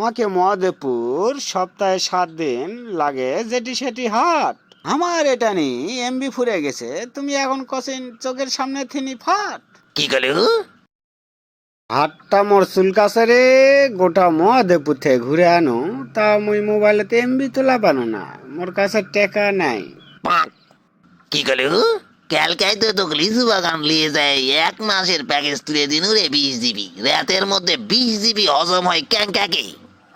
আমাকে মহাদেবপুর সপ্তাহে 7 দিন লাগে যেটি সেটি হাট। আমার এটা নি এমবি ফুরে গেছে, তুমি এখন কসিন চোখের সামনে থিনি ফাট। কি গেল? হাটটা মোর চুলকাছে রে, গোটা মহাদেবপুর থেকে ঘুরে আনো, তা মুই মোবাইলেতে এমবি তোলা পানো না, মোর কাছে টাকা নাই। পাক। কি গেল? ক্যালকাই তো লিচু বাগান নিয়ে যায় 1 মাসের প্যাকেজ তুলে দিন রে 20 জিবি। রাতের মধ্যে 20 জিবি হজম হয় ক্যাঙ্কাকে।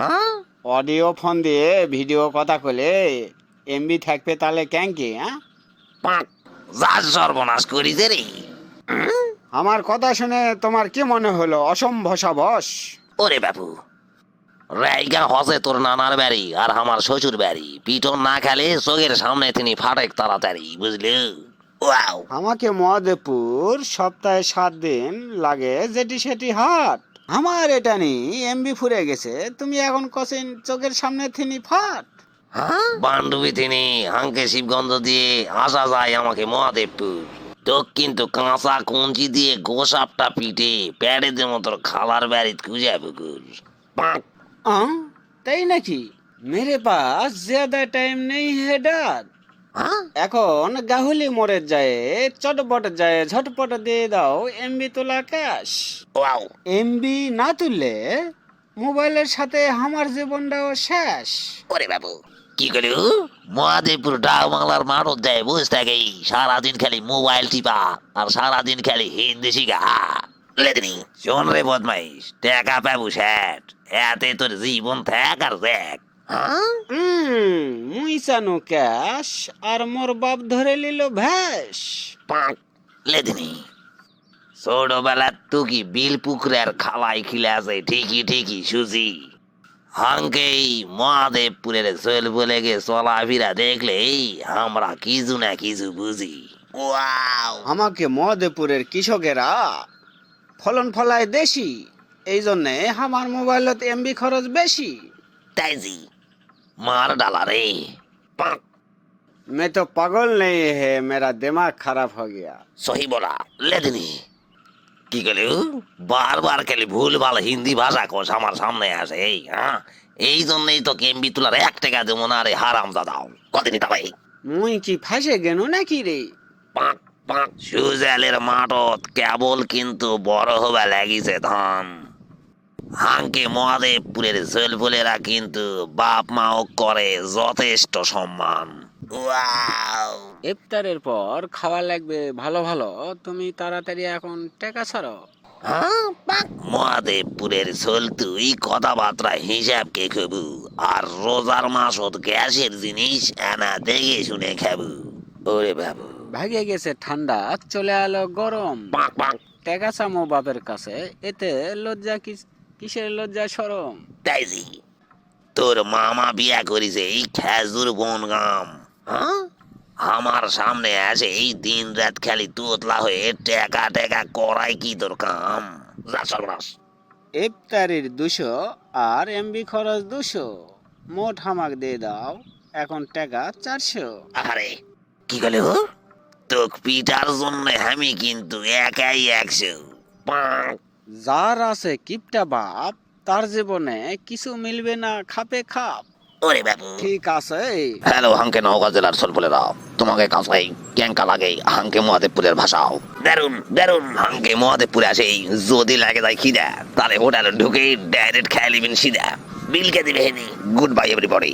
হ্যাঁ? অডিও ফোন দিয়ে ভিডিও কথা কলে এমবি থাকবে তাহলে ক্যাঙ্কি? হ্যাঁ, পাক। যা সর্বনাশ করিছে রে। আমার কথা শুনে তোমার কি মনে হলো? অসম্ভসাবস। ওরে বাবু, রাইগা হসে তোর নানার বাড়ি আর আমার শ্বশুর বাড়ি। পিটন না খেলে চোখের সামনে তিনি ফাটেক তাড়াতাড়ি, বুঝলি? ওয়াও। আমাকে মহাদেবপুর সপ্তাহে 7 দিন লাগে যেটি সেটি হাট। আমার এটা নি এমবি ফুরে গেছে, তুমি এখন কসিন চোখের সামনে থিনি ফাট। হ্যাঁ? বান্ধবী তিনি হাঙ্কে শিবগঞ্জ দিয়ে আসা যায় আমাকে মহাদেবপুর। তো কিন্তু কাঁচা কঞ্চি দিয়ে গোসাপটা পিটে প্যাডে দেবো তোর খালার বাড়িতে খুঁজে পুকুর। পাক। তাই নাকি? মেরে পাস জ্যাদা টাইম নেই হে ডাদ। হ্যাঁ? এখন গাহুলি মোড়ের যায় চটপট যায় ঝটপট দিয়ে দাও এমবি তোলা ক্যাশ। ওয়াও। এমবি না তুললে মোবাইলের সাথে আমার জীবনটাও শেষ। ওরে বাবু, কি করু? মহাদেবপুর ডাক বাংলার মানত দেয় বুঝ থাকেই, সারাদিন খালি মোবাইল টিপা আর সারাদিন খালি হিন্দি শিখা। লেদিনি শোন রে বদমাইশ, টাকা পাবো স্যাট, এতে তোর জীবন থাক আর দেখ। হ্যাঁ? মুই চানু ক্যাশ আর মোর বাপ ধরে লিল ভ্যাস। পাক। লেদিনি ছোটবেলা তুকি বিল পুকুরের খালাই খিলে আছে, ঠিকই ঠিকই সুজি। হাঙ্কেই মহাদেবপুরের চল বলে গে চলাফেরা দেখলেই আমরা কিছু না কিছু বুঝি। ওয়াও। আমাকে মহাদেবপুরের কৃষকেরা ফলন ফলায় দেশি, এই জন্যে আমার মোবাইলত এমবি খরচ বেশি। তাইজি মার ডালা রে। পাক। मैं तो पागल नहीं है, मेरा दिमाग खराब हो गया। সহি বলা। লেদিনি কি গেল? বারবার খালি ভুল ভাল হিন্দি ভাষা কোষ আমার সামনে আসে। হ্যাঁ, এই জন্যই তো কেমবি তোলার 1 টাকা দেবো না রে হারাম দাদাও। কদিনই তাই মুই কি ফাঁসে গেল নাকি রে? পাক পাক। সুজালের মাঠত কেবল কিন্তু বড় হবা লাগিছে ধান। হাঙ্কে মহাদেবপুরের ছেলপুলেরা কিন্তু বাপ মাও করে যথেষ্ট সম্মান। ওয়াও। ইফতারের পর খাওয়া লাগবে ভালো ভালো, তুমি তাড়াতাড়ি এখন টাকা ছাড়ো। হ্যাঁ? পাক। মহাদেবপুরের ছোল তুই কথাবার্তা হিসাব কে খাবু, আর রোজার মাসত গ্যাসের জিনিস আনা দেখে শুনে খাবু। ওরে বাবু। ভাগে গেছে ঠান্ডা, চলে এলো গরম। পাক পাক। টাকা চামো বাপের কাছে, এতে লজ্জা কিসের লজ্জা শরম? তাইজি তোর মামা বিয়া করিছে এই খেজুর বন গাম। হ্যাঁ? আমার সামনে আসে এই দিন রাত খালি তোতলা হয়ে টেকা টেকা করাই কি তোর কাম? যা সর্বনাশ। ইফতারির 200 আর এমবি খরচ 200, মোট হামাক দিয়ে দাও এখন টাকা 400। আরে কি গেল? তোক পিটার জন্য আমি কিন্তু একাই 100। পাক। যার আছে কিপটা বাপ, তার জীবনে কিছু মিলবে না খাপে খাপ। ওরে বাবু। ঠিক আছে। হ্যালো হাঙ্কে নওগাঁ জেলার সলবলেরা, তোমাকে কাছাই ক্যাঙ্কা লাগে হাঙ্কে মহাদেবপুরের ভাষাও। দারুন দারুন। হাঙ্কে মহাদেবপুরে আসেই যদি লাগে যায় খিদা, তাহলে হোটেলে ঢুকে ডাইরেক্ট খেয়ে নিবেন সিধা। বিল কে দিবে? Good bye everybody.